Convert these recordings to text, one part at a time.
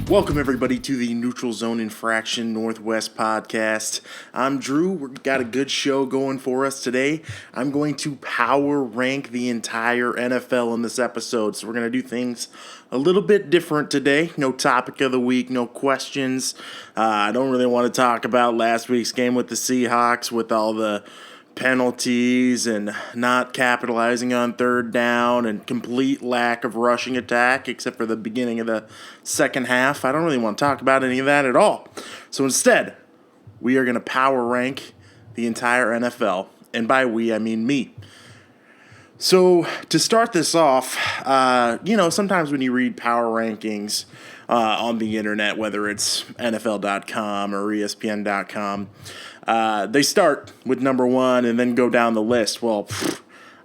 Welcome, everybody, to the Neutral Zone Infraction Northwest podcast. I'm Drew. We've got a good show going for us today. I'm going to power rank the entire NFL in this episode, so we're going to do things a little bit different today. No topic of the week, no questions. I don't really want to talk about last week's game with the Seahawks with all the penalties and not capitalizing on third down and complete lack of rushing attack except for the beginning of the second half. I don't really want to talk about any of that at all. So instead, we are going to power rank the entire NFL. And by we, I mean me. So to start this off, sometimes when you read power rankings on the internet, whether it's NFL.com or ESPN.com, they start with number one and then go down the list. Well,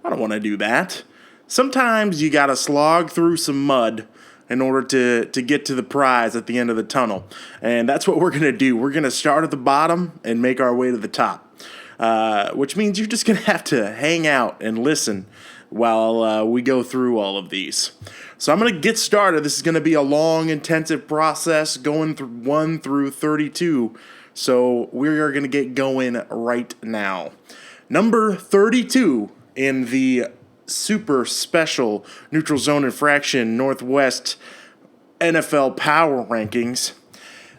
I don't want to do that. Sometimes you got to slog through some mud in order to get to the prize at the end of the tunnel. And that's what we're going to do. We're going to start at the bottom and make our way to the top, which means you're just going to have to hang out and listen while we go through all of these. So I'm going to get started. This is going to be a long, intensive process going through 1 through 32. So we are going to get going right now. Number 32 in the super special Neutral Zone Infraction Northwest NFL Power Rankings,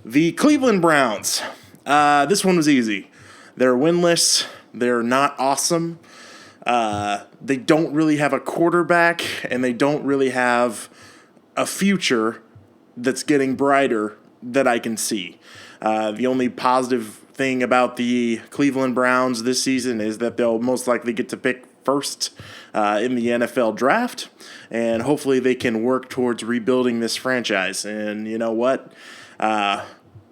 the Cleveland Browns. This one was easy. They're winless. They're not awesome. They don't really have a quarterback, and they don't really have a future that's getting brighter that I can see. The only positive thing about the Cleveland Browns this season is that they'll most likely get to pick first in the NFL draft, and hopefully they can work towards rebuilding this franchise. And you know what?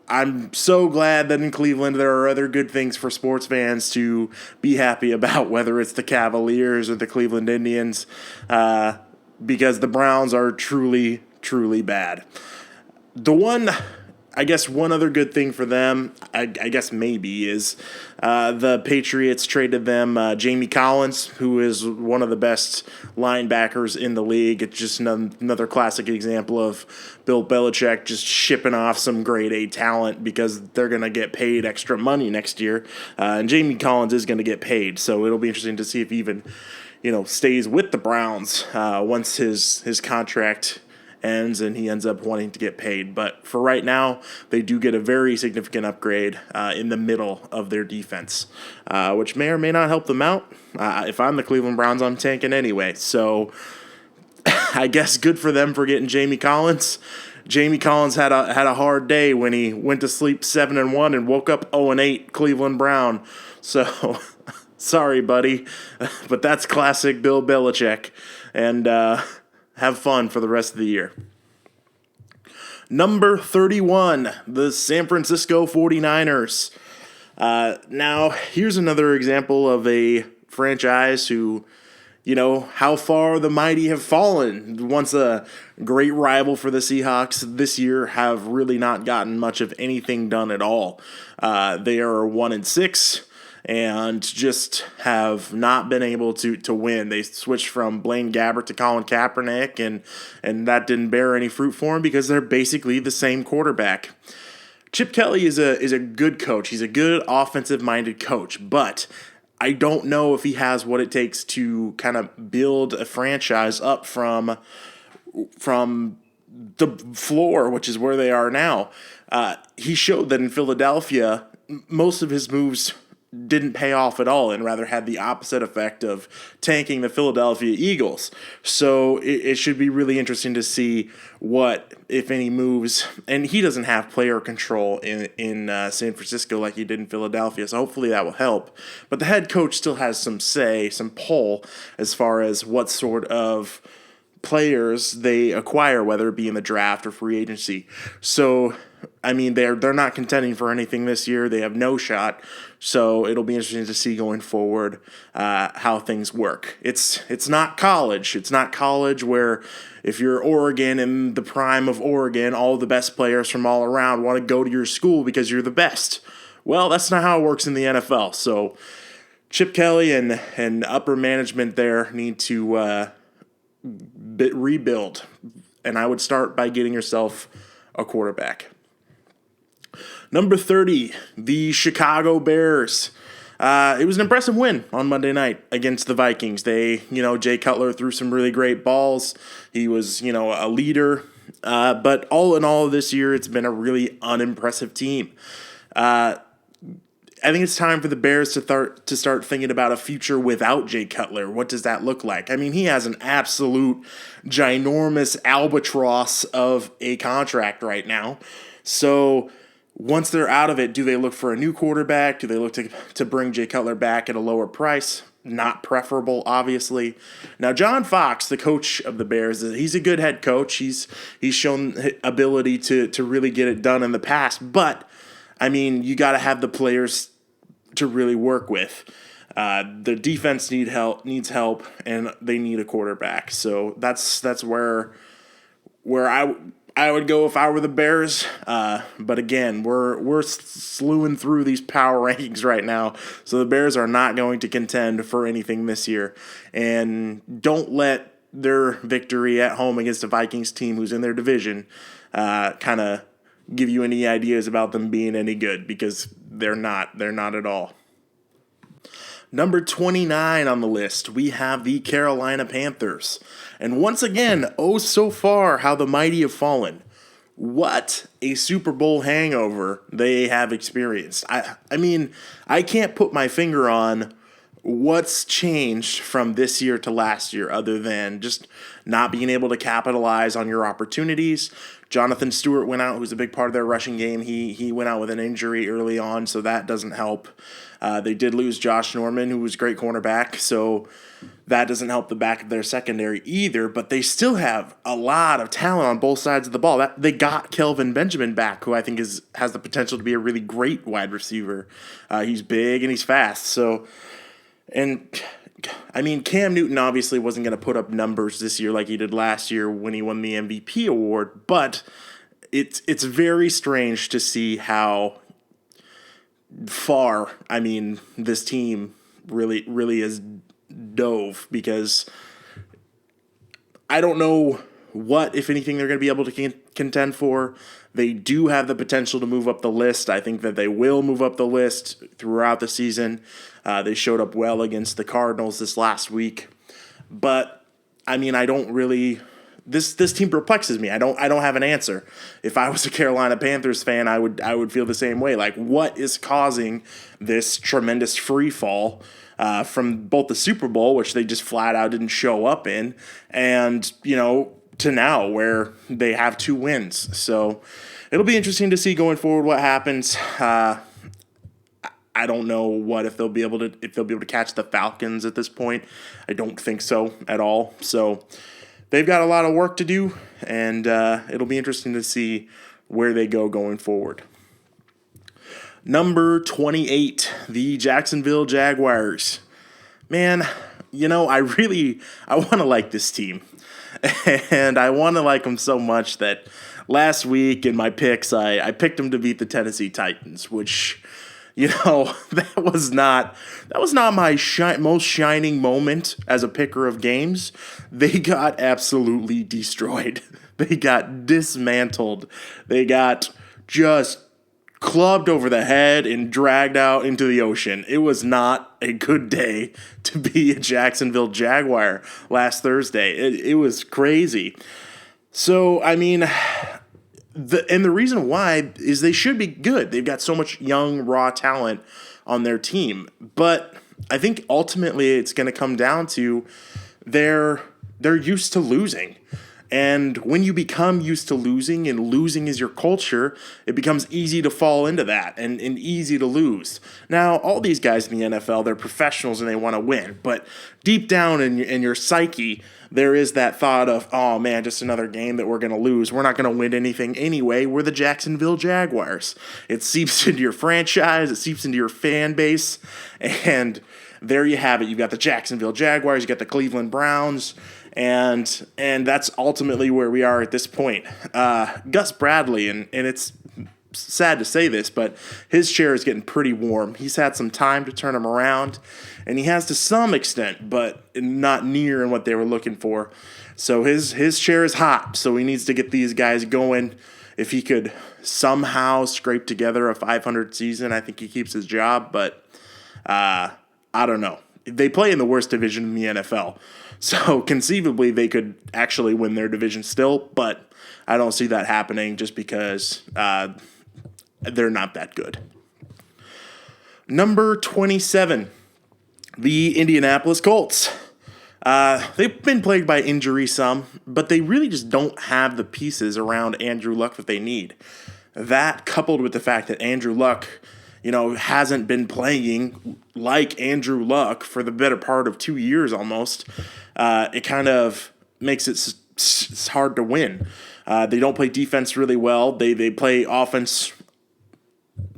I'm so glad that in Cleveland there are other good things for sports fans to be happy about, whether it's the Cavaliers or the Cleveland Indians, because the Browns are truly, truly bad. One other good thing for them, I guess maybe, is the Patriots traded them Jamie Collins, who is one of the best linebackers in the league. It's just another classic example of Bill Belichick just shipping off some grade A talent because they're going to get paid extra money next year. And Jamie Collins is going to get paid, so it'll be interesting to see if he even stays with the Browns once his contract ends and he ends up wanting to get paid. But for right now, they do get a very significant upgrade in the middle of their defense, which may or may not help them out. If I'm the Cleveland Browns, I'm tanking anyway. So I guess good for them for getting Jamie Collins. Jamie Collins had a hard day when he went to sleep 7-1 and woke up 0-8 Cleveland Brown. So sorry, buddy, but that's classic Bill Belichick. And have fun for the rest of the year. Number 31, the San Francisco 49ers. Now, here's another example of a franchise who, how far the mighty have fallen. Once a great rival for the Seahawks, this year have really not gotten much of anything done at all. They are 1-6. And just have not been able to win. They switched from Blaine Gabbert to Colin Kaepernick, and that didn't bear any fruit for them because they're basically the same quarterback. Chip Kelly is a good coach. He's a good offensive-minded coach, but I don't know if he has what it takes to kind of build a franchise up from the floor, which is where they are now. He showed that in Philadelphia, most of his moves didn't pay off at all and rather had the opposite effect of tanking the Philadelphia Eagles. So it should be really interesting to see what, if any, moves. And he doesn't have player control in San Francisco like he did in Philadelphia, so hopefully that will help. But the head coach still has some say, some pull as far as what sort of players they acquire, whether it be in the draft or free agency. So, I mean, they're not contending for anything this year. They have no shot. So it'll be interesting to see going forward how things work. It's not college. It's not college where if you're Oregon in the prime of Oregon, all the best players from all around want to go to your school because you're the best. Well, that's not how it works in the NFL. So Chip Kelly and upper management there need to rebuild. And I would start by getting yourself a quarterback. Number 30, the Chicago Bears. It was an impressive win on Monday night against the Vikings. Jay Cutler threw some really great balls. He was, a leader. But all in all this year, it's been a really unimpressive team. I think it's time for the Bears to start thinking about a future without Jay Cutler. What does that look like? I mean, he has an absolute ginormous albatross of a contract right now. So once they're out of it, do they look for a new quarterback? Do they look to bring Jay Cutler back at a lower price? Not preferable, obviously. Now, John Fox, the coach of the Bears, he's a good head coach. He's shown ability to really get it done in the past. But, I mean, you got to have the players to really work with. The defense needs help, and they need a quarterback. So that's where I would go if I were the Bears. But again, we're slewing through these power rankings right now, so the Bears are not going to contend for anything this year. And don't let their victory at home against the Vikings team, who's in their division, kind of give you any ideas about them being any good, because they're not. They're not at all. Number 29 on the list, we have the Carolina Panthers. And once again, oh so far how the mighty have fallen. What a Super Bowl hangover they have experienced. I mean, I can't put my finger on what's changed from this year to last year other than just not being able to capitalize on your opportunities. Jonathan Stewart went out, who's a big part of their rushing game. He went out with an injury early on, so that doesn't help. They did lose Josh Norman, who was a great cornerback, so that doesn't help the back of their secondary either, but they still have a lot of talent on both sides of the ball. They got Kelvin Benjamin back, who I think has the potential to be a really great wide receiver. He's big and he's fast, so... And, I mean, Cam Newton obviously wasn't going to put up numbers this year like he did last year when he won the MVP award, but it's very strange to see how far, I mean, this team really has dove, because I don't know what, if anything, they're going to be able to contend for. They do have the potential to move up the list. I think that they will move up the list throughout the season. They showed up well against the Cardinals this last week. But, I mean, I don't really... This team perplexes me. I don't have an answer. If I was a Carolina Panthers fan, I would feel the same way. Like, what is causing this tremendous free fall from both the Super Bowl, which they just flat out didn't show up in, and, to now where they have 2 wins. So it'll be interesting to see going forward what happens. I don't know if they'll be able to catch the Falcons at this point. I don't think so at all. So they've got a lot of work to do, and it'll be interesting to see where they go going forward. Number 28, the Jacksonville Jaguars. Man, I want to like this team. And I want to like them so much that last week in my picks, I picked them to beat the Tennessee Titans, which, that was not my most shining moment as a picker of games. They got absolutely destroyed. They got dismantled. They got just clubbed over the head and dragged out into the ocean. It was not a good day to be a Jacksonville Jaguar last Thursday. It was crazy. So, I mean, the reason why is they should be good. They've got so much young, raw talent on their team. But I think ultimately it's going to come down to they're used to losing. And when you become used to losing and losing is your culture, it becomes easy to fall into that and easy to lose. Now, all these guys in the NFL, they're professionals and they want to win. But deep down in your psyche, there is that thought of, oh man, just another game that we're going to lose. We're not going to win anything anyway. We're the Jacksonville Jaguars. It seeps into your franchise. It seeps into your fan base. And there you have it. You've got the Jacksonville Jaguars. You got the Cleveland Browns. And that's ultimately where we are at this point. Gus Bradley, and it's sad to say this, but his chair is getting pretty warm. He's had some time to turn him around, and he has to some extent, but not near in what they were looking for. So his chair is hot, so he needs to get these guys going. if he could somehow scrape together a 500 season, I think he keeps his job. But I don't know. They play in the worst division in the NFL. So conceivably they could actually win their division still, but I don't see that happening just because they're not that good. Number 27, the Indianapolis Colts. They've been plagued by injury some, but they really just don't have the pieces around Andrew Luck that they need. That coupled with the fact that Andrew Luck, hasn't been playing like Andrew Luck for the better part of 2 years almost, it kind of makes it it's hard to win. They don't play defense really well. They play offense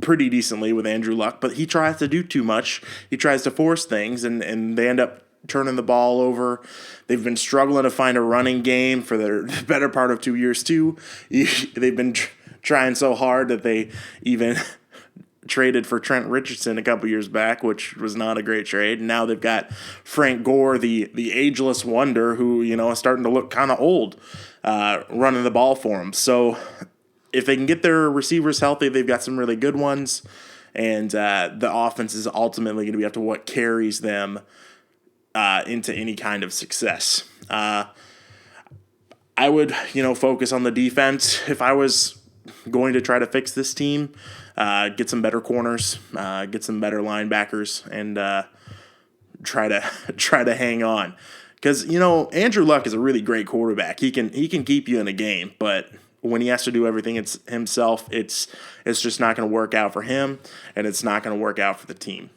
pretty decently with Andrew Luck, but he tries to do too much. He tries to force things, and they end up turning the ball over. They've been struggling to find a running game for the better part of 2 years too. They've been trying so hard that they even traded for Trent Richardson a couple years back, which was not a great trade. And now they've got Frank Gore, the ageless wonder, who is starting to look kind of old, running the ball for them. So if they can get their receivers healthy, they've got some really good ones, and the offense is ultimately going to be up to what carries them into any kind of success. I would, focus on the defense if I was going to try to fix this team. Get some better corners, get some better linebackers, and try to hang on. Because Andrew Luck is a really great quarterback. He can keep you in a game, but when he has to do everything himself, it's just not going to work out for him, and it's not going to work out for the team.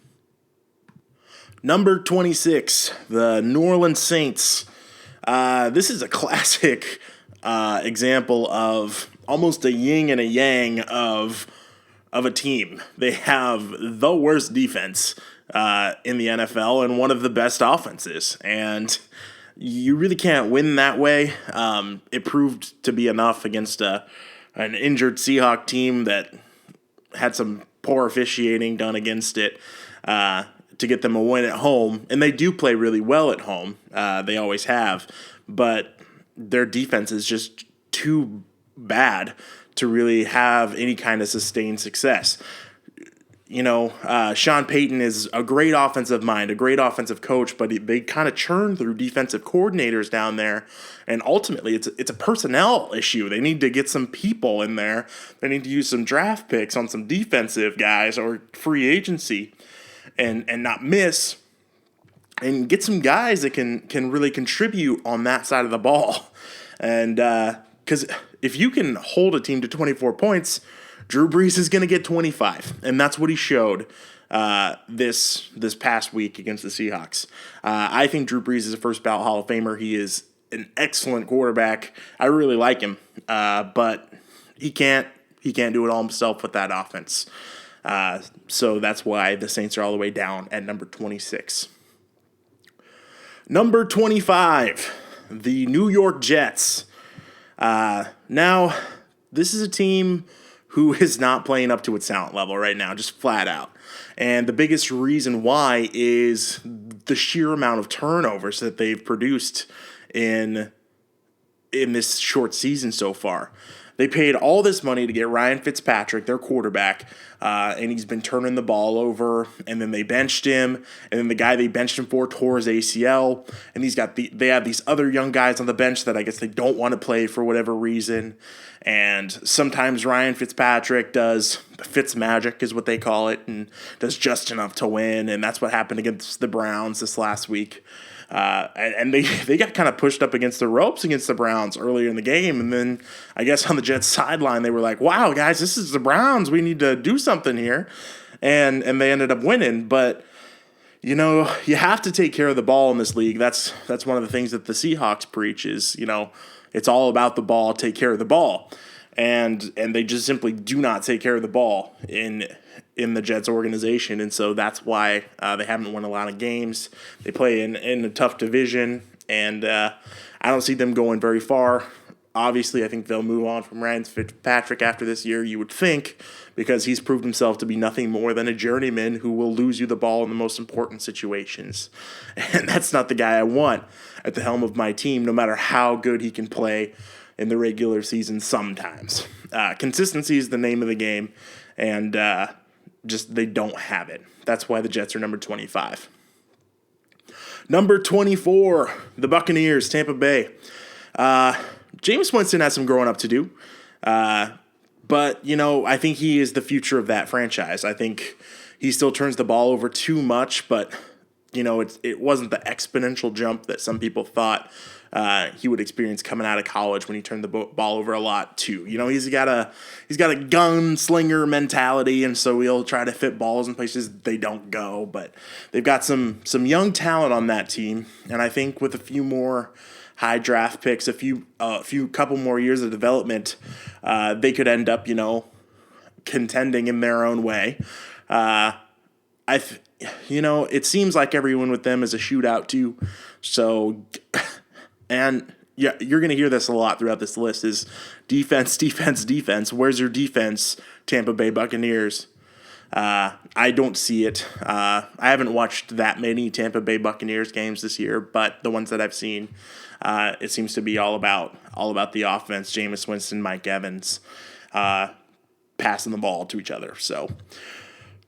Number 26, the New Orleans Saints. This is a classic example of almost a yin and a yang of a team. They have the worst defense in the NFL and one of the best offenses, and you really can't win that way. It proved to be enough against an injured Seahawks team that had some poor officiating done against it to get them a win at home. And they do play really well at home. They always have. But their defense is just too bad to really have any kind of sustained success. Sean Payton is a great offensive mind, a great offensive coach, but they kind of churn through defensive coordinators down there, and ultimately it's a personnel issue. They need to get some people in there. They need to use some draft picks on some defensive guys or free agency, and not miss, and get some guys that can really contribute on that side of the ball. And because if you can hold a team to 24 points, Drew Brees is going to get 25, and that's what he showed this past week against the Seahawks. I think Drew Brees is a first-ballot Hall of Famer. He is an excellent quarterback. I really like him, but he can't do it all himself with that offense. So that's why the Saints are all the way down at number 26. Number 25, the New York Jets. Now, this is a team who is not playing up to its talent level right now, just flat out. And the biggest reason why is the sheer amount of turnovers that they've produced in this short season so far. They paid all this money to get Ryan Fitzpatrick, their quarterback, and he's been turning the ball over, and then they benched him, and then the guy they benched him for tore his ACL, and they have these other young guys on the bench that I guess they don't want to play for whatever reason, and sometimes Ryan Fitzpatrick does Fitz magic is what they call it, and does just enough to win, and that's what happened against the Browns this last week. And they got kind of pushed up against the ropes against the Browns earlier in the game. And then I guess on the Jets sideline, they were like, wow, guys, this is the Browns. We need to do something here. And they ended up winning. But, you have to take care of the ball in this league. That's one of the things that the Seahawks preach is, it's all about the ball, take care of the ball. And they just simply do not take care of the ball in the Jets organization, and so that's why they haven't won a lot of games. They play in a tough division, and I don't see them going very far. Obviously, I think they'll move on from Ryan Fitzpatrick after this year, you would think, because he's proved himself to be nothing more than a journeyman who will lose you the ball in the most important situations. And that's not the guy I want at the helm of my team, no matter how good he can play. in the regular season sometimes. Consistency is the name of the game, and just they don't have it. That's why the Jets are number 25. Number 24, the Buccaneers, Tampa Bay. Jameis Winston has some growing up to do. But, I think he is the future of that franchise. I think he still turns the ball over too much, but, it wasn't the exponential jump that some people thought he would experience coming out of college when he turned the ball over a lot too. He's got a gunslinger mentality, and so he'll try to fit balls in places they don't go. But they've got some young talent on that team, and I think with a few more high draft picks, a couple more years of development, they could end up, contending in their own way. It seems like everyone with them is a shootout too. So, and yeah, you're going to hear this a lot throughout this list is defense, defense, defense. Where's your defense, Tampa Bay Buccaneers? I don't see it. I haven't watched that many Tampa Bay Buccaneers games this year, but the ones that I've seen, it seems to be all about the offense. Jameis Winston, Mike Evans, passing the ball to each other. So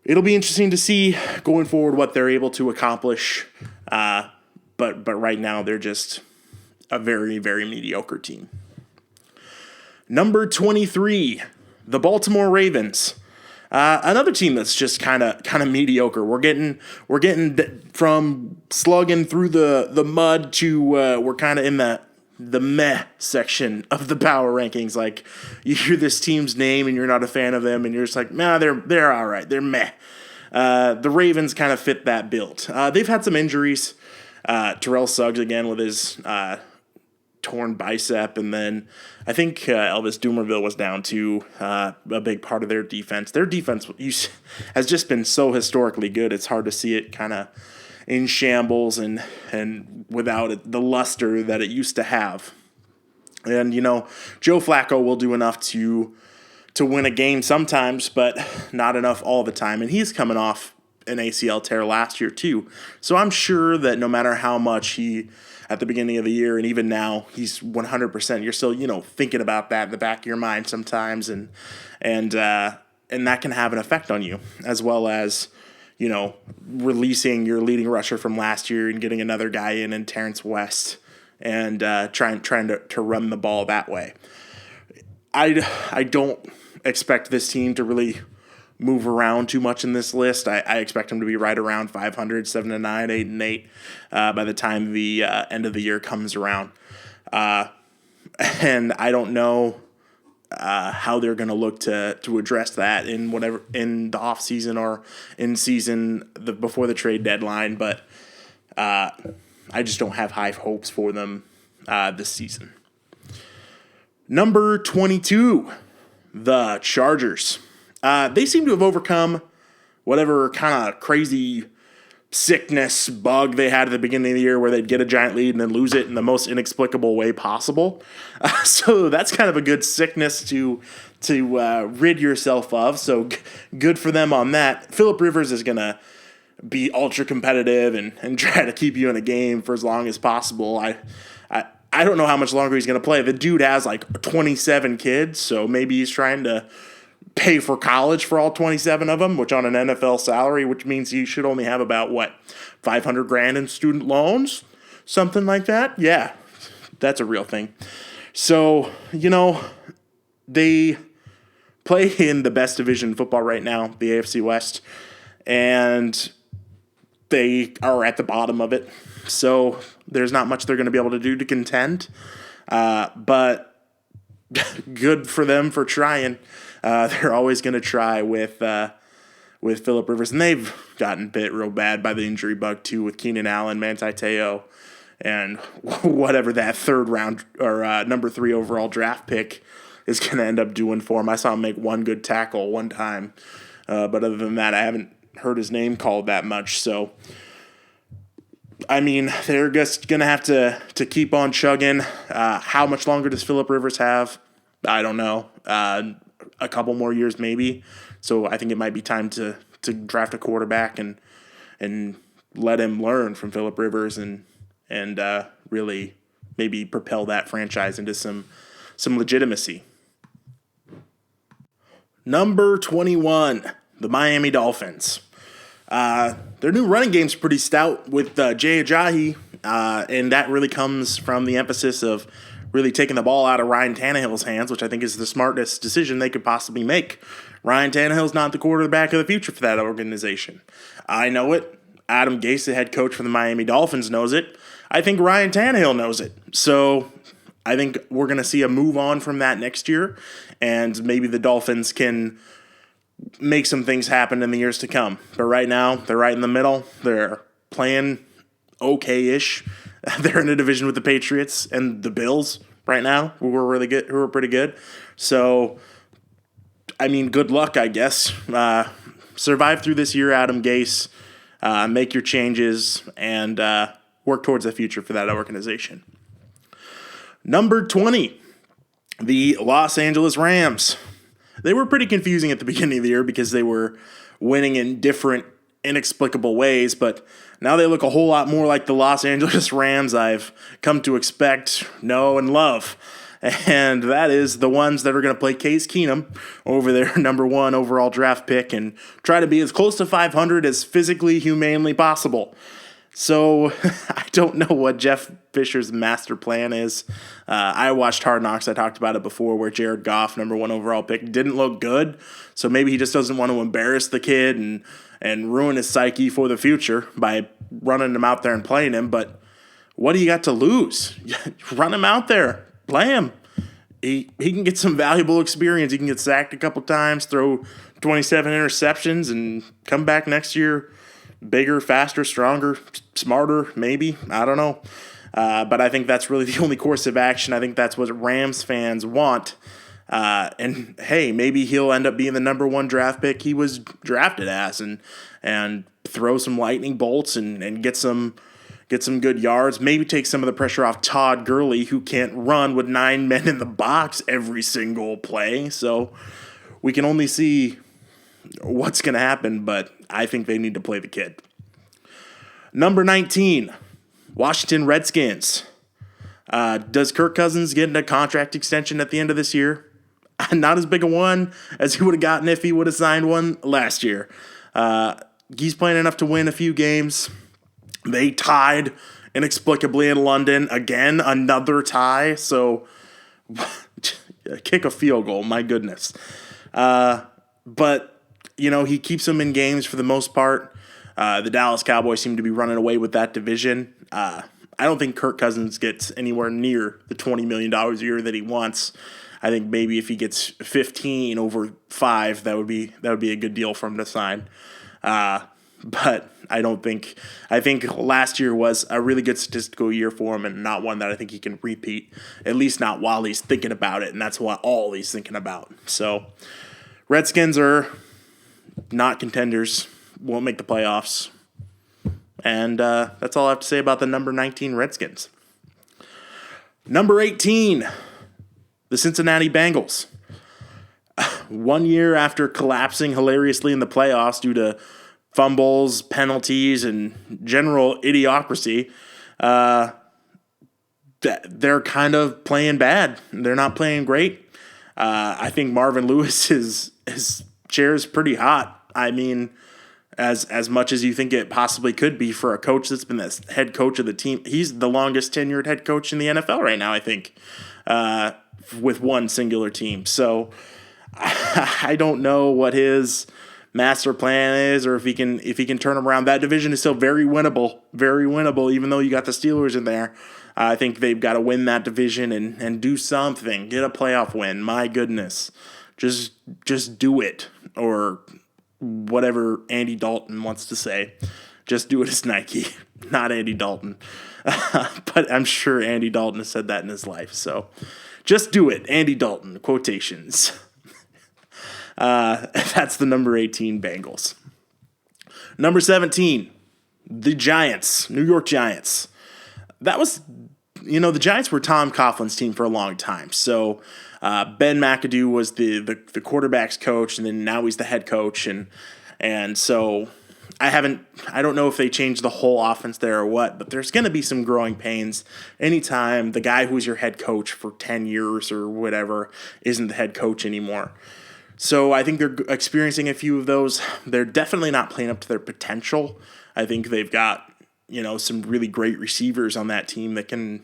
it'll be interesting to see going forward what they're able to accomplish. But right now they're just a very, very mediocre team. Number 23, the Baltimore Ravens. Another team that's just kind of mediocre. We're getting from slugging through the mud to we're kind of in the meh section of the power rankings. Like you hear this team's name and you're not a fan of them, and you're just like, nah, they're all right. They're meh. The Ravens kind of fit that bill. They've had some injuries. Terrell Suggs again with his torn bicep, and then I think Elvis Dumervil was down to a big part of their defense. Their defense has just been so historically good. It's hard to see it kind of in shambles and without the luster that it used to have. And Joe Flacco will do enough to win a game sometimes, but not enough all the time. And he's coming off an ACL tear last year too. So I'm sure that no matter how much he at the beginning of the year and even now he's 100%, you're still thinking about that in the back of your mind sometimes, and that can have an effect on you, as well as releasing your leading rusher from last year and getting another guy in Terrence West and trying to run the ball that way. I don't expect this team to really move around too much in this list. I expect them to be right around 500, 7-9, 8-8 by the time the end of the year comes around. And I don't know how they're going to look to address that in the off season or in season before the trade deadline. But I just don't have high hopes for them this season. Number 22, the Chargers. They seem to have overcome whatever kind of crazy sickness bug they had at the beginning of the year where they'd get a giant lead and then lose it in the most inexplicable way possible. So that's kind of a good sickness to rid yourself of. So good for them on that. Phillip Rivers is going to be ultra competitive and try to keep you in a game for as long as possible. I don't know how much longer he's going to play. The dude has like 27 kids, so maybe he's trying to pay for college for all 27 of them, which on an NFL salary, which means he should only have about $500,000 in student loans, something like that. Yeah, that's a real thing. So, they play in the best division in football right now, the AFC West, and they are at the bottom of it. So there's not much they're going to be able to do to contend, but good for them for trying. They're always going to try with Phillip Rivers, and they've gotten bit real bad by the injury bug too with Keenan Allen, Manti Te'o, and whatever that third round or number 3 overall draft pick is going to end up doing for him. I saw him make one good tackle one time, but other than that, I haven't heard his name called that much. So, I mean, they're just going to have to keep on chugging. How much longer does Phillip Rivers have? I don't know. A couple more years maybe. So I think it might be time to draft a quarterback and let him learn from Phillip Rivers and really maybe propel that franchise into some some legitimacy. Number 21, the Miami Dolphins. Their new running game's pretty stout with Jay Ajayi, and that really comes from the emphasis of really taking the ball out of Ryan Tannehill's hands, which I think is the smartest decision they could possibly make. Ryan Tannehill's not the quarterback of the future for that organization. I know it. Adam Gase, the head coach for the Miami Dolphins, knows it. I think Ryan Tannehill knows it. So I think we're going to see a move on from that next year, and maybe the Dolphins can make some things happen in the years to come. But right now, they're right in the middle. They're playing okay-ish. They're in a division with the Patriots and the Bills right now, who are pretty good. So, I mean, good luck, I guess. Survive through this year, Adam Gase. Make your changes and work towards the future for that organization. Number 20, the Los Angeles Rams. They were pretty confusing at the beginning of the year because they were winning in different inexplicable ways, but now they look a whole lot more like the Los Angeles Rams I've come to expect, know, and love. And that is the ones that are going to play Case Keenum over their number 1 overall draft pick and try to be as close to 500 as physically, humanely possible. So I don't know what Jeff Fisher's master plan is. I watched Hard Knocks. I talked about it before, where Jared Goff, number 1 overall pick, didn't look good. So maybe he just doesn't want to embarrass the kid and ruin his psyche for the future by running him out there and playing him. But what do you got to lose? Run him out there. Play him. He can get some valuable experience. He can get sacked a couple times, throw 27 interceptions, and come back next year bigger, faster, stronger, smarter, maybe. I don't know. But I think that's really the only course of action. I think that's what Rams fans want. And hey, maybe he'll end up being the number 1 draft pick he was drafted as, and throw some lightning bolts and get some good yards. Maybe take some of the pressure off Todd Gurley, who can't run with 9 men in the box every single play. So we can only see what's going to happen, but I think they need to play the kid. Number 19, Washington Redskins. Does Kirk Cousins get a contract extension at the end of this year? Not as big a one as he would have gotten if he would have signed one last year. He's playing enough to win a few games. They tied inexplicably in London. Again, another tie. So kick a field goal, my goodness. But, he keeps them in games for the most part. The Dallas Cowboys seem to be running away with that division. I don't think Kirk Cousins gets anywhere near the $20 million a year that he wants. I think maybe if he gets 15 over 5, that would be a good deal for him to sign. But I think last year was a really good statistical year for him, and not one that I think he can repeat, at least not while he's thinking about it, and that's what all he's thinking about. So Redskins are not contenders, won't make the playoffs, and that's all I have to say about the number 19 Redskins. Number 18, the Cincinnati Bengals. 1 year after collapsing hilariously in the playoffs due to fumbles, penalties, and general idiocracy, they're kind of playing bad. They're not playing great. I think Marvin Lewis's chair is pretty hot. I mean, as much as you think it possibly could be for a coach that's been the head coach of the team. He's the longest tenured head coach in the NFL right now, I think, with one singular team. So I don't know what his master plan is, or if he can turn them around. That division is still very winnable, even though you got the Steelers in there. I think they've got to win that division and do something, get a playoff win. My goodness, just do it, or whatever Andy Dalton wants to say. Just do it as Nike, not Andy Dalton. But I'm sure Andy Dalton has said that in his life. So just do it, Andy Dalton, quotations. That's the number 18 Bengals. Number 17, the Giants, New York Giants. That was, the Giants were Tom Coughlin's team for a long time. So Ben McAdoo was the quarterback's coach, and then now he's the head coach. And so I don't know if they changed the whole offense there or what, but there's going to be some growing pains anytime the guy who's your head coach for 10 years or whatever isn't the head coach anymore. So I think they're experiencing a few of those. They're definitely not playing up to their potential. I think they've got, some really great receivers on that team that can,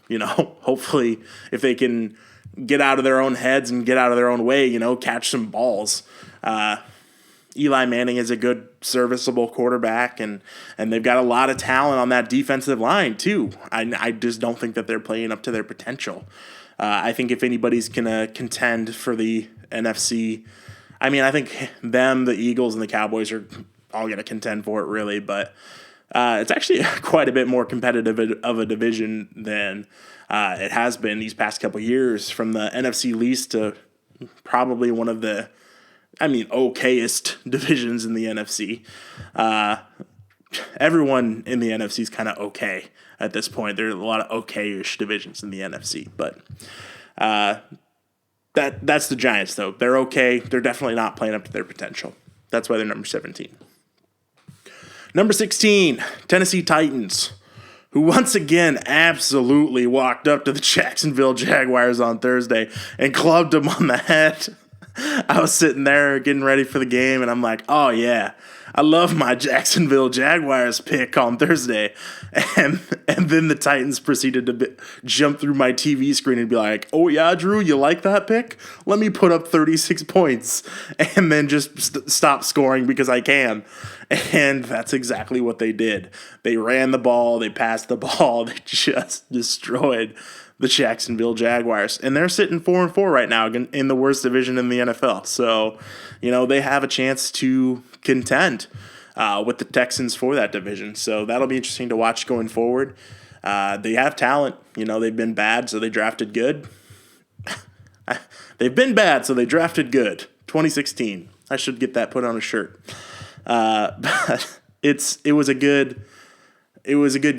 hopefully if they can get out of their own heads and get out of their own way, catch some balls. Eli Manning is a good, serviceable quarterback, and they've got a lot of talent on that defensive line too. I just don't think that they're playing up to their potential. I think if anybody's going to contend for the NFC, I think them, the Eagles, and the Cowboys are all going to contend for it, really. But it's actually quite a bit more competitive of a division than it has been these past couple of years, from the NFC least to probably one of the, okayest divisions in the NFC. Everyone in the NFC is kind of okay at this point. There are a lot of okay-ish divisions in the NFC, but that's the Giants, though. They're okay. They're definitely not playing up to their potential. That's why they're number 17. Number 16, Tennessee Titans, who once again absolutely walked up to the Jacksonville Jaguars on Thursday and clubbed them on the head. I was sitting there getting ready for the game, and I'm like, oh, yeah, I love my Jacksonville Jaguars pick on Thursday. And then the Titans proceeded to jump through my TV screen and be like, oh, yeah, Drew, you like that pick? Let me put up 36 points and then just stop scoring because I can. And that's exactly what they did. They ran the ball. They passed the ball. They just destroyed the Jacksonville Jaguars. And they're sitting 4-4 right now in the worst division in the NFL. So, they have a chance to contend with the Texans for that division. So that'll be interesting to watch going forward. They have talent. They've been bad, so they drafted good. They've been bad, so they drafted good. 2016. I should get that put on a shirt. But it was a good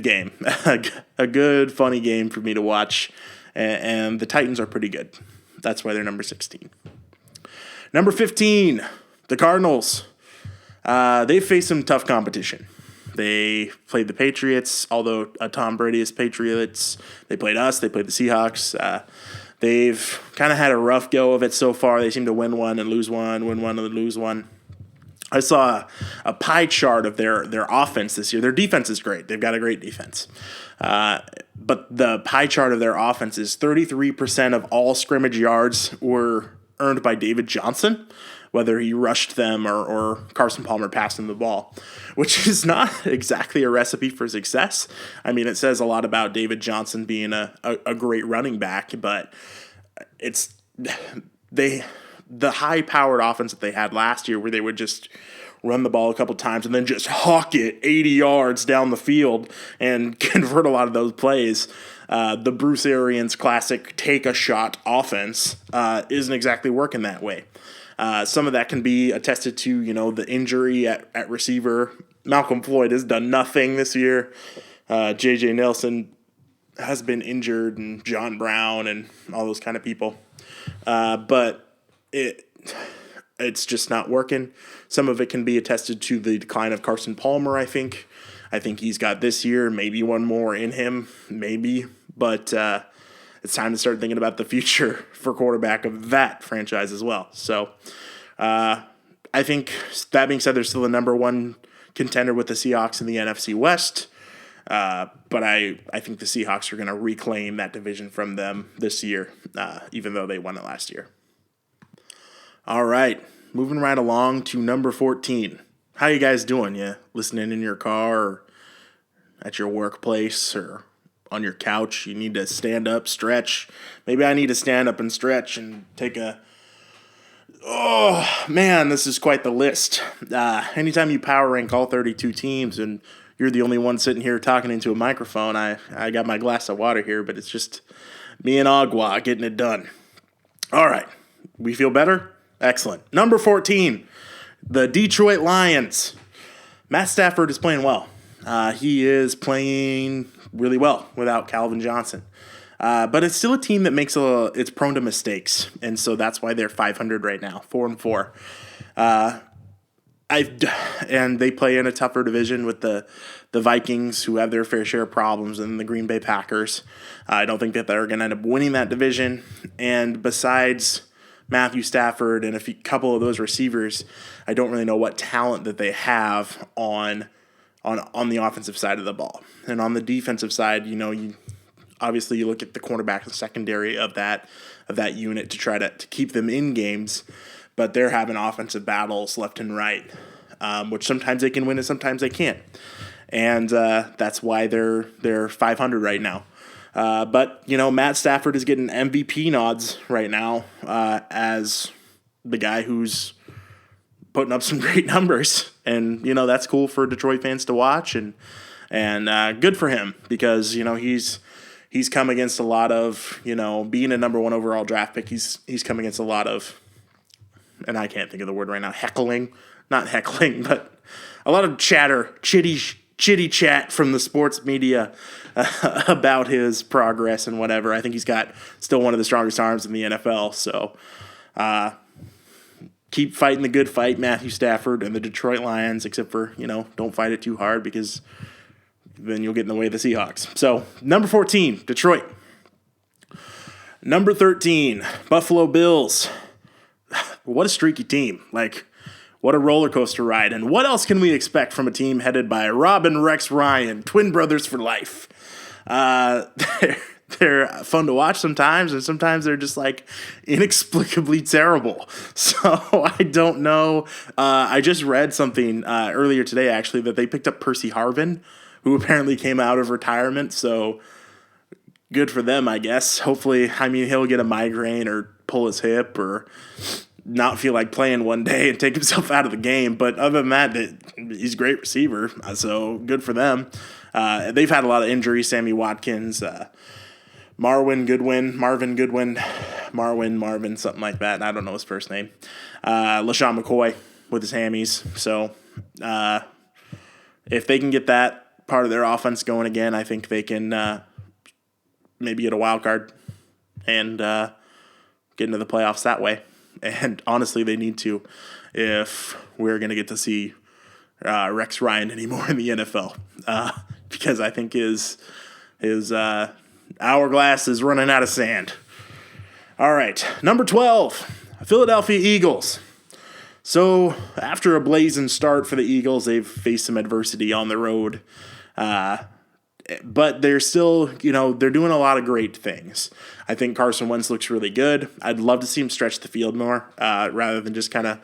game, a good, funny game for me to watch, and the Titans are pretty good. That's why they're number 16. Number 15, the Cardinals. They faced some tough competition. They played the Patriots, although Tom Brady is Patriots. They played us. They played the Seahawks. They've kind of had a rough go of it so far. They seem to win one and lose one, win one and lose one. I saw a pie chart of their offense this year. Their defense is great. They've got a great defense. But the pie chart of their offense is 33% of all scrimmage yards were earned by David Johnson, whether he rushed them or Carson Palmer passed him the ball, which is not exactly a recipe for success. It says a lot about David Johnson being a great running back, but it's the high-powered offense that they had last year, where they would just run the ball a couple times and then just hawk it 80 yards down the field and convert a lot of those plays. The Bruce Arians classic take-a-shot offense isn't exactly working that way. Some of that can be attested to, the injury at receiver. Malcolm Floyd has done nothing this year. J.J. Nelson has been injured, and John Brown and all those kind of people. But it's just not working. Some of it can be attested to the decline of Carson Palmer, I think. I think he's got this year, maybe one more in him, maybe. But it's time to start thinking about the future for quarterback of that franchise as well. So I think, that being said, they're still the number one contender with the Seahawks in the NFC West. But I think the Seahawks are going to reclaim that division from them this year, even though they won it last year. All right, moving right along to number 14. How you guys doing? You listening in your car or at your workplace or on your couch? You need to stand up, stretch. Maybe I need to stand up and stretch and take a... Oh, man, this is quite the list. Anytime you power rank all 32 teams and you're the only one sitting here talking into a microphone, I got my glass of water here, but it's just me and Agua getting it done. All right, we feel better? Excellent. Number 14, the Detroit Lions. Matt Stafford is playing well. He is playing really well without Calvin Johnson. But it's still a team that it's prone to mistakes, and so that's why they're 500 right now, 4-4. And they play in a tougher division with the Vikings, who have their fair share of problems, and the Green Bay Packers. I don't think that they're going to end up winning that division. And besides Matthew Stafford and couple of those receivers, I don't really know what talent that they have on the offensive side of the ball. And on the defensive side, obviously you look at the cornerback and secondary of that unit to try to keep them in games, but they're having offensive battles left and right, which sometimes they can win and sometimes they can't. And that's why they're 500 right now. But Matt Stafford is getting MVP nods right now as the guy who's putting up some great numbers, and that's cool for Detroit fans to watch, and good for him, because he's come against a lot of being a number one overall draft pick. He's come against a lot of, and I can't think of the word right now, not heckling, but a lot of chitty chat from the sports media about his progress and whatever. I think he's got still one of the strongest arms in the NFL. So keep fighting the good fight, Matthew Stafford and the Detroit Lions, except for, don't fight it too hard, because then you'll get in the way of the Seahawks. So number 14, Detroit. Number 13, Buffalo Bills. What a streaky team. What a roller coaster ride. And what else can we expect from a team headed by Rob and Rex Ryan, twin brothers for life? They're fun to watch sometimes, and sometimes they're just inexplicably terrible. So I don't know. I just read something earlier today, actually, that they picked up Percy Harvin, who apparently came out of retirement. So good for them, I guess. Hopefully, he'll get a migraine or pull his hip or not feel like playing one day and take himself out of the game. But other than that, he's a great receiver, so good for them. They've had a lot of injuries. Sammy Watkins, Marvin Goodwin, something like that. I don't know his first name. LaShawn McCoy with his hammies. So if they can get that part of their offense going again, I think they can maybe get a wild card and get into the playoffs that way. And honestly, they need to, if we're going to get to see Rex Ryan anymore in the NFL, because I think his hourglass is running out of sand. All right, number 12, Philadelphia Eagles. So after a blazing start for the Eagles, they've faced some adversity on the road. But they're still, they're doing a lot of great things. I think Carson Wentz looks really good. I'd love to see him stretch the field more rather than just kind of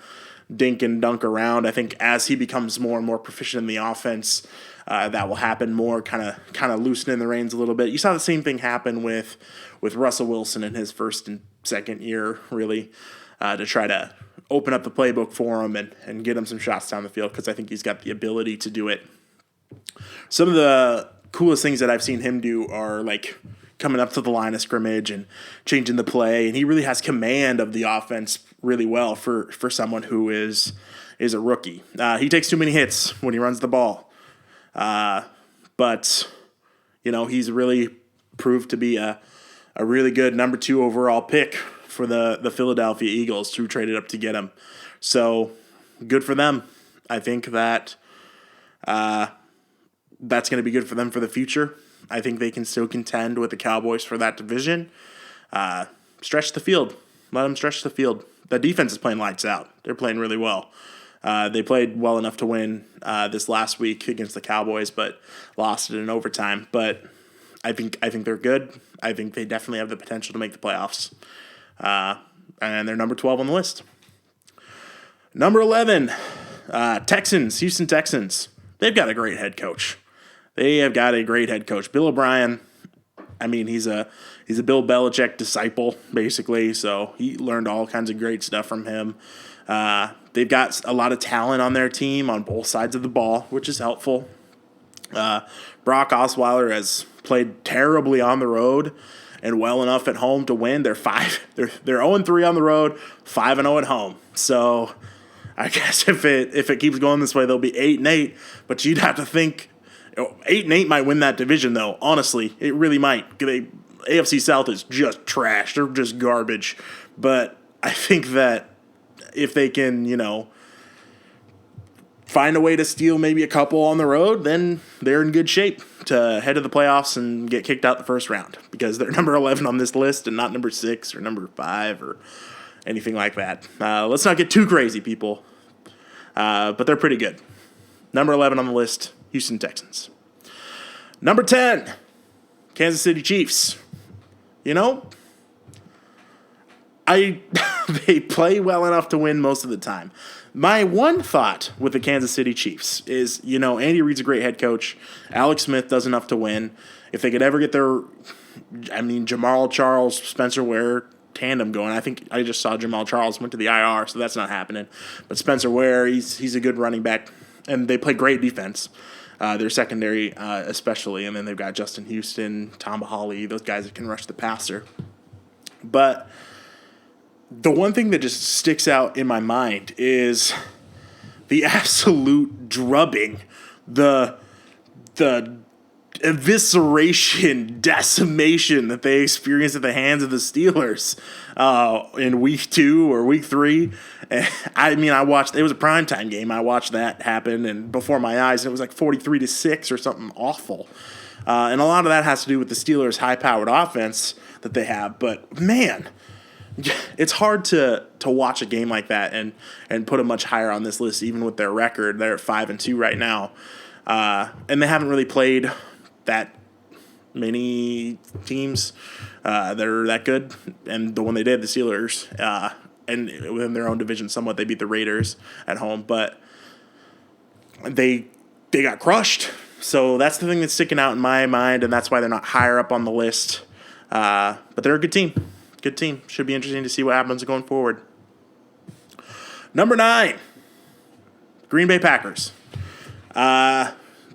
dink and dunk around. I think as he becomes more and more proficient in the offense, that will happen more, kind of loosening the reins a little bit. You saw the same thing happen with Russell Wilson in his first and second year, really, to try to open up the playbook for him and get him some shots down the field, because I think he's got the ability to do it. Some of the coolest things that I've seen him do are coming up to the line of scrimmage and changing the play, and he really has command of the offense really well for someone who is a rookie. He takes too many hits when he runs the ball, but he's really proved to be a really good number 2 overall pick for the Philadelphia Eagles, who traded up to get him. So good for them. I think that that's going to be good for them for the future. I think they can still contend with the Cowboys for that division. Stretch the field. Let them stretch the field. The defense is playing lights out. They're playing really well. They played well enough to win this last week against the Cowboys, but lost it in overtime. But I think they're good. I think they definitely have the potential to make the playoffs. And they're number 12 on the list. Number 11, Houston Texans. They've got a great head coach. Bill O'Brien. He's a Bill Belichick disciple, basically. So he learned all kinds of great stuff from him. They've got a lot of talent on their team on both sides of the ball, which is helpful. Brock Osweiler has played terribly on the road and well enough at home to win. They're 0-3 on the road, 5-0 at home. So I guess if it keeps going this way, they'll be 8-8. But you'd have to think 8-8 might win that division, though. Honestly, it really might. AFC South is just trash. They're just garbage. But I think that if they can, find a way to steal maybe a couple on the road, then they're in good shape to head to the playoffs and get kicked out the first round because they're number 11 on this list and not number 6 or number 5 or anything like that. Let's not get too crazy, people. But they're pretty good. Number 11 on the list, Houston Texans. Number 10, Kansas City Chiefs. You know, they play well enough to win most of the time. My one thought with the Kansas City Chiefs is, Andy Reid's a great head coach. Alex Smith does enough to win. If they could ever get Jamal Charles, Spencer Ware tandem going. I think I just saw Jamal Charles went to the IR, so that's not happening. But Spencer Ware, he's a good running back, and they play great defense. Their secondary especially, and then they've got Justin Houston, Tom Bahali, those guys that can rush the passer. But the one thing that just sticks out in my mind is the absolute drubbing, the evisceration, decimation that they experienced at the hands of the Steelers in week 2 or week 3. I watched, it was a primetime game. I watched that happen and before my eyes, and it was like 43-6 or something awful. And a lot of that has to do with the Steelers' high-powered offense that they have. But, man, it's hard to watch a game like that and put them much higher on this list, even with their record. They're at 5-2 right now. And they haven't really played that many teams that are that good. And the one they did, the Steelers, and within their own division somewhat, they beat the Raiders at home. But they got crushed. So that's the thing that's sticking out in my mind, and that's why they're not higher up on the list. But they're a good team. Good team. Should be interesting to see what happens going forward. Number 9, Green Bay Packers.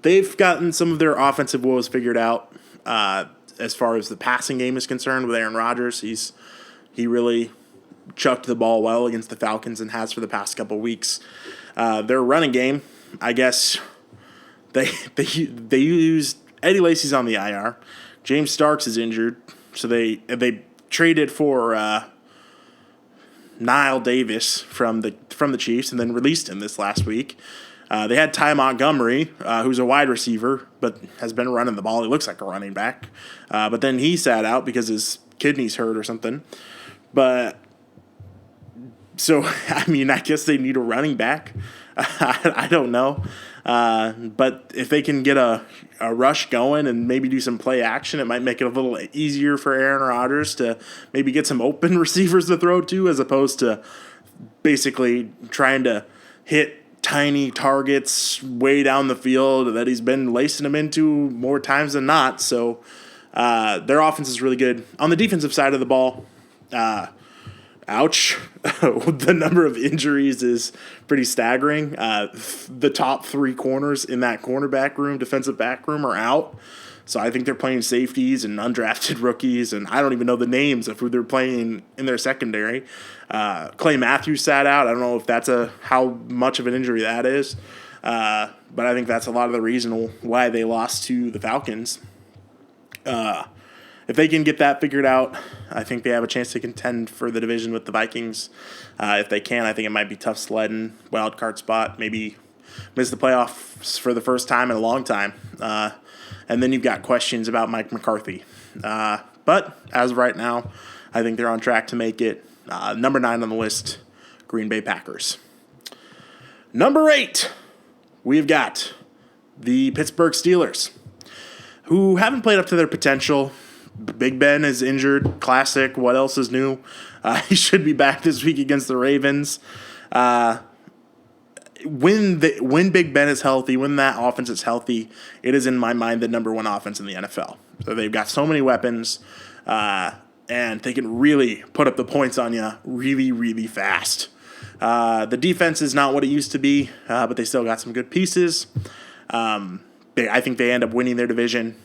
They've gotten some of their offensive woes figured out as far as the passing game is concerned with Aaron Rodgers. He really chucked the ball well against the Falcons and has for the past couple weeks. Their running game, I guess, they used Eddie Lacy's on the IR. James Starks is injured, so they traded for Nile Davis from the Chiefs and then released him this last week. They had Ty Montgomery, who's a wide receiver, but has been running the ball. He looks like a running back. But then he sat out because his kidneys hurt or something. But so, I guess they need a running back. I don't know. But if they can get a rush going and maybe do some play action, it might make it a little easier for Aaron Rodgers to maybe get some open receivers to throw to, as opposed to basically trying to hit tiny targets way down the field that he's been lacing them into more times than not. So their offense is really good. On the defensive side of the ball, ouch. The number of injuries is pretty staggering. The top 3 corners in that cornerback room, defensive back room, are out. So I think they're playing safeties and undrafted rookies, and I don't even know the names of who they're playing in their secondary. Clay Matthews sat out. I don't know if that's how much of an injury that is, but I think that's a lot of the reason why they lost to the Falcons. If they can get that figured out, I think they have a chance to contend for the division with the Vikings. If they can, I think it might be tough sledding, wild card spot, maybe miss the playoffs for the first time in a long time. And then you've got questions about Mike McCarthy. But as of right now, I think they're on track to make it. Number 9 on the list, Green Bay Packers. Number 8, we've got the Pittsburgh Steelers, who haven't played up to their potential. Big Ben is injured. Classic. What else is new? He should be back this week against the Ravens. When Big Ben is healthy, when that offense is healthy, it is in my mind the number 1 offense in the NFL. So they've got so many weapons, and they can really put up the points on you really, really fast. The defense is not what it used to be, but they still got some good pieces. I think they end up winning their division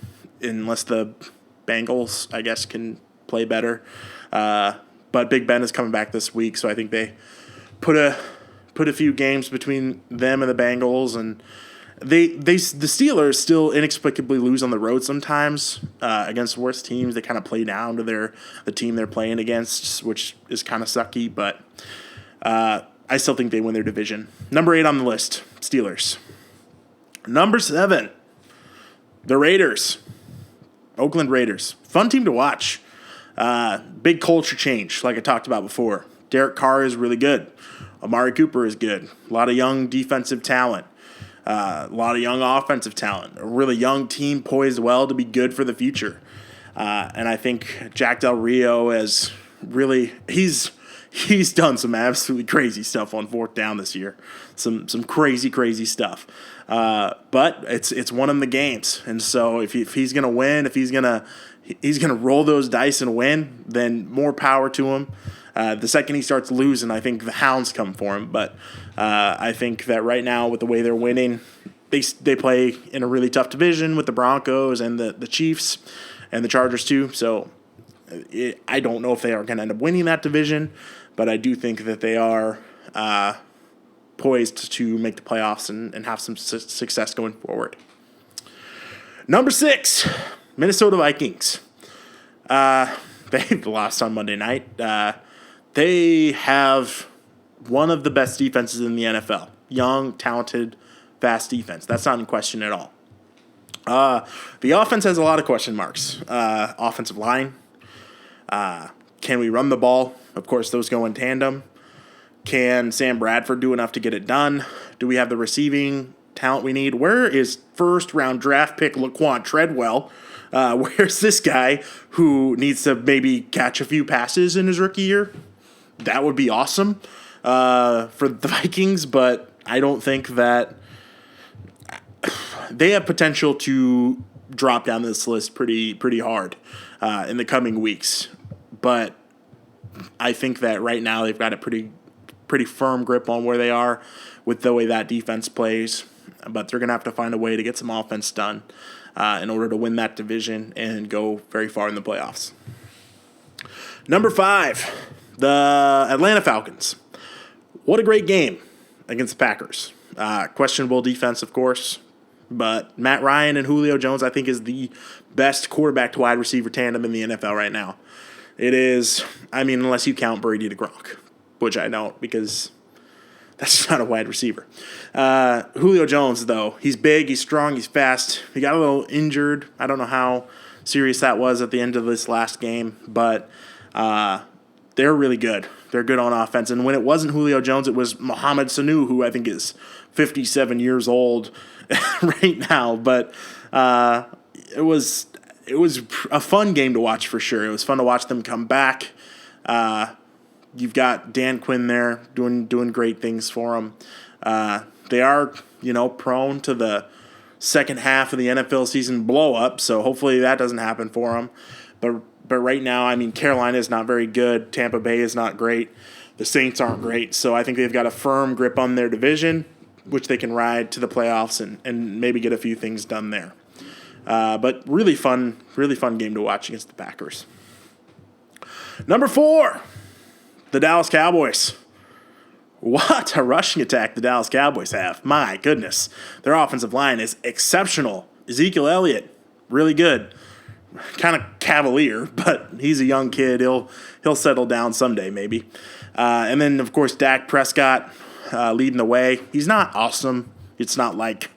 unless the Bengals, I guess, can play better. But Big Ben is coming back this week, so I think they put a few games between them and the Bengals, and the Steelers still inexplicably lose on the road sometimes against worse teams. They kind of play down to the team they're playing against, which is kind of sucky, but I still think they win their division. Number 8 on the list, Steelers. Number 7, the Raiders. Oakland Raiders. Fun team to watch. Big culture change, like I talked about before. Derek Carr is really good. Amari Cooper is good. A lot of young defensive talent. A lot of young offensive talent. A really young team poised well to be good for the future. And I think Jack Del Rio has really he's done some absolutely crazy stuff on fourth down this year. Some crazy stuff. But it's one of the games. And so if he's gonna win, if he's gonna roll those dice and win, then more power to him. The second he starts losing, I think the hounds come for him. But I think that right now, with the way they're winning, they play in a really tough division with the Broncos and the Chiefs and the Chargers too. So I don't know if they are going to end up winning that division, but I do think that they are poised to make the playoffs and have some success going forward. Number 6, Minnesota Vikings. They lost on Monday night. They have one of the best defenses in the NFL. Young, talented, fast defense. That's not in question at all. The offense has a lot of question marks. Offensive line. Can we run the ball? Of course, those go in tandem. Can Sam Bradford do enough to get it done? Do we have the receiving talent we need? Where is first-round draft pick Laquan Treadwell? Where's this guy who needs to maybe catch a few passes in his rookie year? That would be awesome for the Vikings, but I don't think that they have potential to drop down this list pretty hard in the coming weeks. But I think that right now they've got a pretty firm grip on where they are with the way that defense plays. But they're going to have to find a way to get some offense done in order to win that division and go very far in the playoffs. Number 5, the Atlanta Falcons. What a great game against the Packers. Questionable defense, of course, but Matt Ryan and Julio Jones, I think, is the best quarterback to wide receiver tandem in the NFL right now. It is, unless you count Brady to Gronk, which I don't because that's not a wide receiver. Julio Jones, though, he's big, he's strong, he's fast. He got a little injured. I don't know how serious that was at the end of this last game, but they're really good. They're good on offense. And when it wasn't Julio Jones, it was Mohamed Sanu, who I think is 57 years old right now. But it was a fun game to watch for sure. It was fun to watch them come back. You've got Dan Quinn there doing great things for them. They are, prone to the second half of the NFL season blow up, so hopefully that doesn't happen for them. But right now, Carolina is not very good. Tampa Bay is not great. The Saints aren't great. So I think they've got a firm grip on their division, which they can ride to the playoffs and maybe get a few things done there. But really fun game to watch against the Packers. Number 4, the Dallas Cowboys. What a rushing attack the Dallas Cowboys have. My goodness. Their offensive line is exceptional. Ezekiel Elliott, really good. Kind of cavalier, but he's a young kid. He'll settle down someday, maybe. And then, of course, Dak Prescott leading the way. He's not awesome. It's not like,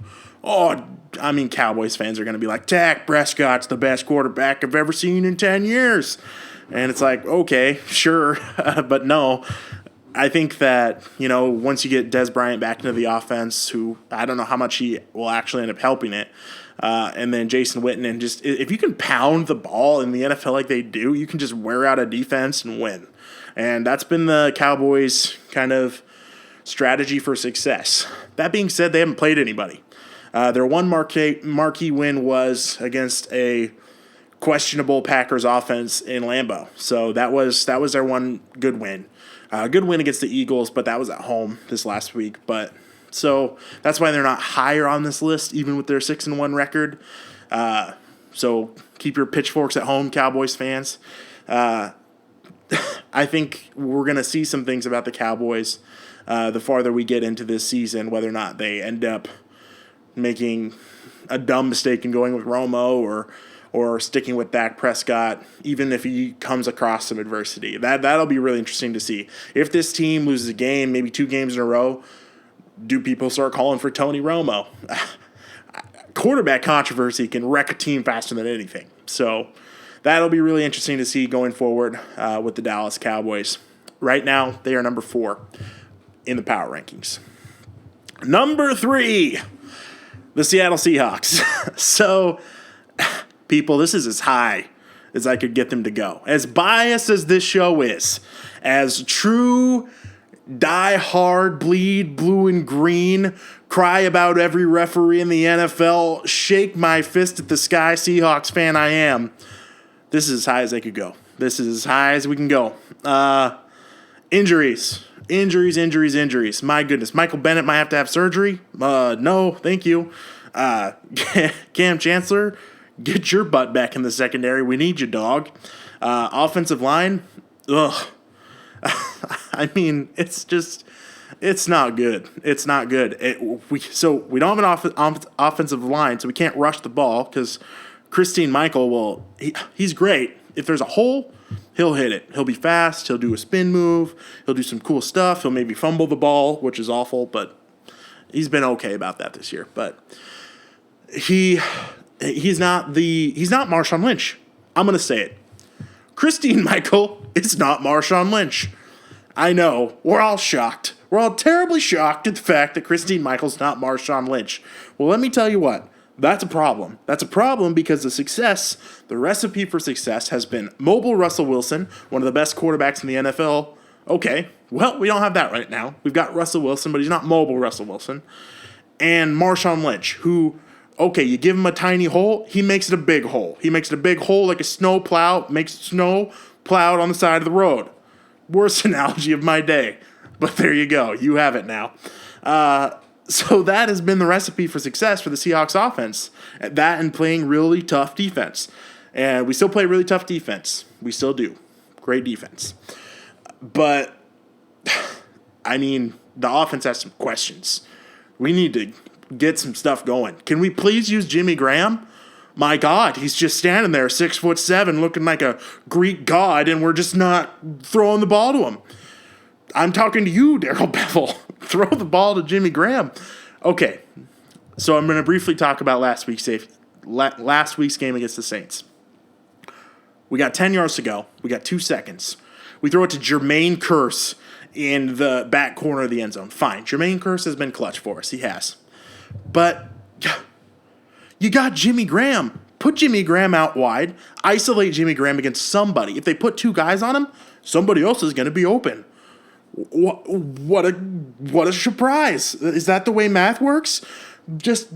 Cowboys fans are going to be like, Dak Prescott's the best quarterback I've ever seen in 10 years. And it's like, okay, sure. But no, I think that, once you get Des Bryant back into the offense, who I don't know how much he will actually end up helping it, and then Jason Witten, and just if you can pound the ball in the NFL like they do, you can just wear out a defense and win. And that's been the Cowboys' kind of strategy for success. That being said, they haven't played anybody. Their one marquee win was against a questionable Packers offense in Lambeau. So that was their one good win. Good win against the Eagles, but that was at home this last week. So that's why they're not higher on this list, even with their 6-1 record. So keep your pitchforks at home, Cowboys fans. I think we're going to see some things about the Cowboys the farther we get into this season, whether or not they end up making a dumb mistake and going with Romo or sticking with Dak Prescott, even if he comes across some adversity. That'll be really interesting to see. If this team loses a game, maybe 2 games in a row, do people start calling for Tony Romo? Quarterback controversy can wreck a team faster than anything. So that'll be really interesting to see going forward with the Dallas Cowboys. Right now, they are number 4 in the power rankings. Number 3, the Seattle Seahawks. So, people, this is as high as I could get them to go. As biased as this show is, as true, die hard, bleed blue and green, cry about every referee in the NFL, shake my fist at the sky Seahawks fan I am, this is as high as I could go. This is as high as we can go. Injuries. My goodness. Michael Bennett might have to have surgery. No, thank you. Cam Chancellor, get your butt back in the secondary. We need you, dog. Offensive line, ugh. I mean, it's not good. It's not good. We don't have an offensive line, so we can't rush the ball because Christine Michael he's great. If there's a hole, he'll hit it. He'll be fast. He'll do a spin move. He'll do some cool stuff. He'll maybe fumble the ball, which is awful, but he's been okay about that this year. But he's not Marshawn Lynch. I'm going to say it. Christine Michael is not Marshawn Lynch. I know. We're all shocked. We're all terribly shocked at the fact that Christine Michael's not Marshawn Lynch. Well, let me tell you what. That's a problem. That's a problem because the recipe for success has been mobile Russell Wilson, one of the best quarterbacks in the NFL. Okay, well, we don't have that right now. We've got Russell Wilson, but he's not mobile Russell Wilson. And Marshawn Lynch, who, okay, you give him a tiny hole, he makes it a big hole. He makes it a big hole like a snow plow, makes snow plowed on the side of the road. Worst analogy of my day. But there you go. You have it now. So that has been the recipe for success for the Seahawks offense. That and playing really tough defense. And we still play really tough defense. We still do. Great defense. But, I mean, the offense has some questions. We need to get some stuff going. Can we please use Jimmy Graham? My God, he's just standing there, 6'7", looking like a Greek god, and we're just not throwing the ball to him. I'm talking to you, Darrell Bevel. Throw the ball to Jimmy Graham. Okay, so I'm going to briefly talk about last week's game against the Saints. We got 10 yards to go. We got 2 seconds. We throw it to Jermaine Kearse in the back corner of the end zone. Fine, Jermaine Kearse has been clutch for us. He has. But you got Jimmy Graham. Put Jimmy Graham out wide. Isolate Jimmy Graham against somebody. If they put 2 guys on him, somebody else is going to be open. What a surprise. Is that the way math works? Just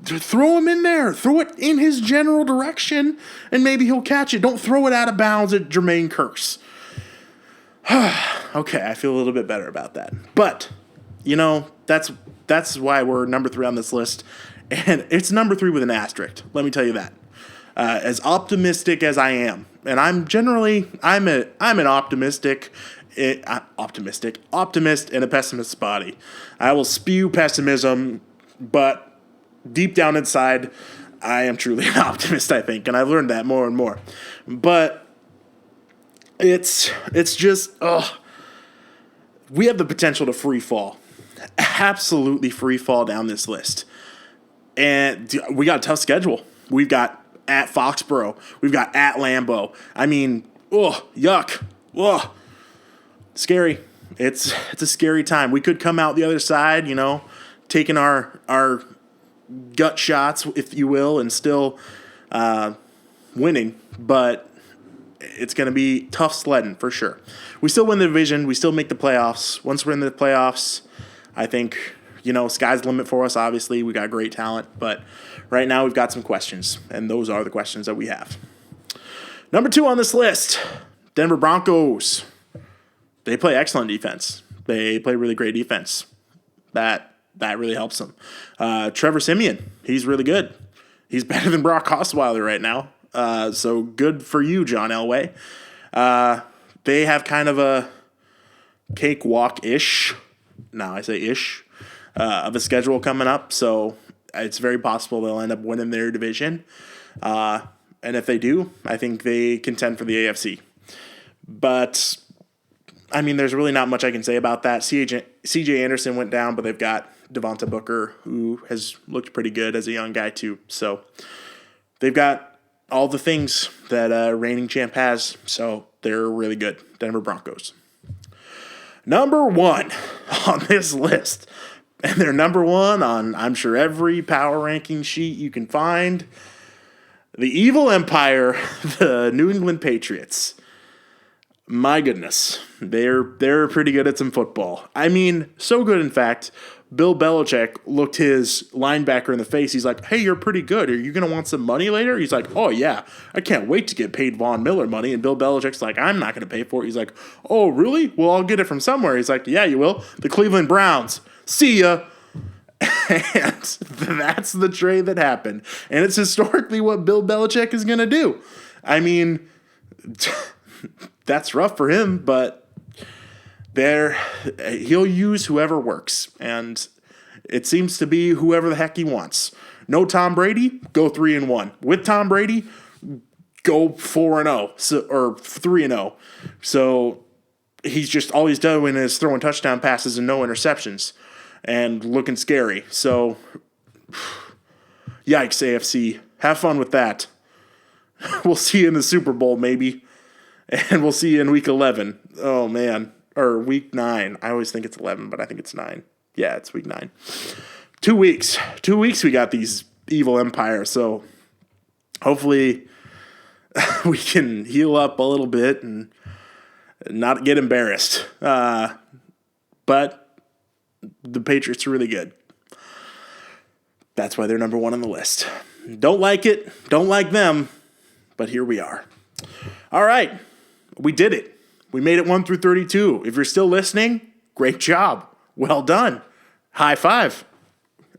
throw him in there. Throw it in his general direction, and maybe he'll catch it. Don't throw it out of bounds at Jermaine Kearse. Okay, I feel a little bit better about that. But, that's why we're number 3 on this list. And it's number 3 with an asterisk. Let me tell you that. As optimistic as I am, and I'm an optimist in a pessimist's body. I will spew pessimism, but deep down inside, I am truly an optimist, I think, and I've learned that more and more. But it's just, we have the potential to free fall. Absolutely free fall down this list. And we got a tough schedule. We've got at Foxborough. We've got at Lambeau. I mean, yuck. Scary. It's a scary time. We could come out the other side, taking our gut shots, if you will, and still winning. But it's going to be tough sledding for sure. We still win the division. We still make the playoffs. Once we're in the playoffs, I think, sky's the limit for us, obviously. We got great talent. But right now we've got some questions, and those are the questions that we have. Number 2 on this list, Denver Broncos. They play excellent defense. They play really great defense. That really helps them. Trevor Siemian, he's really good. He's better than Brock Osweiler right now. So good for you, John Elway. They have kind of a cakewalk-ish, now I say ish, of a schedule coming up. So it's very possible they'll end up winning their division. And if they do, I think they contend for the AFC. But I mean, there's really not much I can say about that. CJ Anderson went down, but they've got Devonta Booker, who has looked pretty good as a young guy too. So they've got all the things that a reigning champ has. So they're really good. Denver Broncos. Number 1 on this list. And they're number 1 on, I'm sure, every power ranking sheet you can find. The evil empire, the New England Patriots. My goodness, they're pretty good at some football. I mean, so good, in fact, Bill Belichick looked his linebacker in the face. He's like, hey, you're pretty good. Are you going to want some money later? He's like, oh, yeah, I can't wait to get paid Von Miller money. And Bill Belichick's like, I'm not going to pay for it. He's like, oh, really? Well, I'll get it from somewhere. He's like, yeah, you will. The Cleveland Browns. See ya. And that's the trade that happened. And it's historically what Bill Belichick is going to do. I mean, that's rough for him, but he'll use whoever works. And it seems to be whoever the heck he wants. No Tom Brady, go 3-1. With Tom Brady, go 4-0 or 3-0. So he's just, all he's doing is throwing touchdown passes and no interceptions and looking scary. So yikes, AFC. Have fun with that. We'll see you in the Super Bowl, maybe. And we'll see you in week 11. Oh, man. Or week 9. I always think it's 11, but I think it's 9. Yeah, it's week 9. 2 weeks. 2 weeks we got these evil empires. So hopefully we can heal up a little bit and not get embarrassed. But the Patriots are really good. That's why they're number 1 on the list. Don't like it. Don't like them. But here we are. All right. We did it. We made it 1 through 32. If you're still listening, great job. Well done. High five.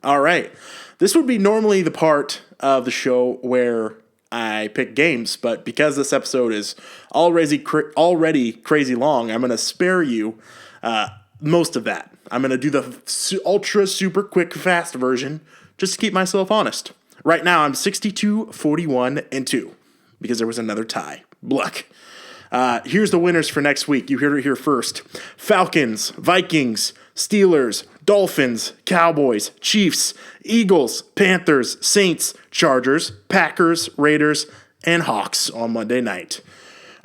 All right. This would be normally the part of the show where I pick games, but because this episode is already crazy long, I'm going to spare you most of that. I'm going to do the ultra super quick fast version just to keep myself honest. Right now, I'm 62-41-2 because there was another tie. Luck. Here's the winners for next week. You heard it here first. Falcons, Vikings, Steelers, Dolphins, Cowboys, Chiefs, Eagles, Panthers, Saints, Chargers, Packers, Raiders, and Hawks on Monday night.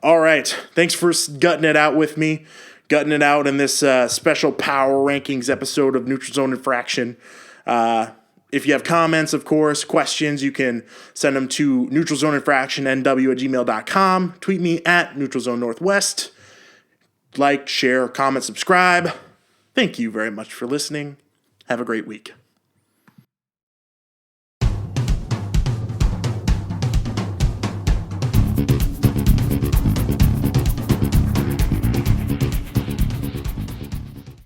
All right. Thanks for gutting it out with me. Gutting it out in this special Power Rankings episode of Neutral Zone Infraction. If you have comments, of course, questions, you can send them to neutralzoneinfractionnw@gmail.com. Tweet me at neutralzonenorthwest. Like, share, comment, subscribe. Thank you very much for listening. Have a great week.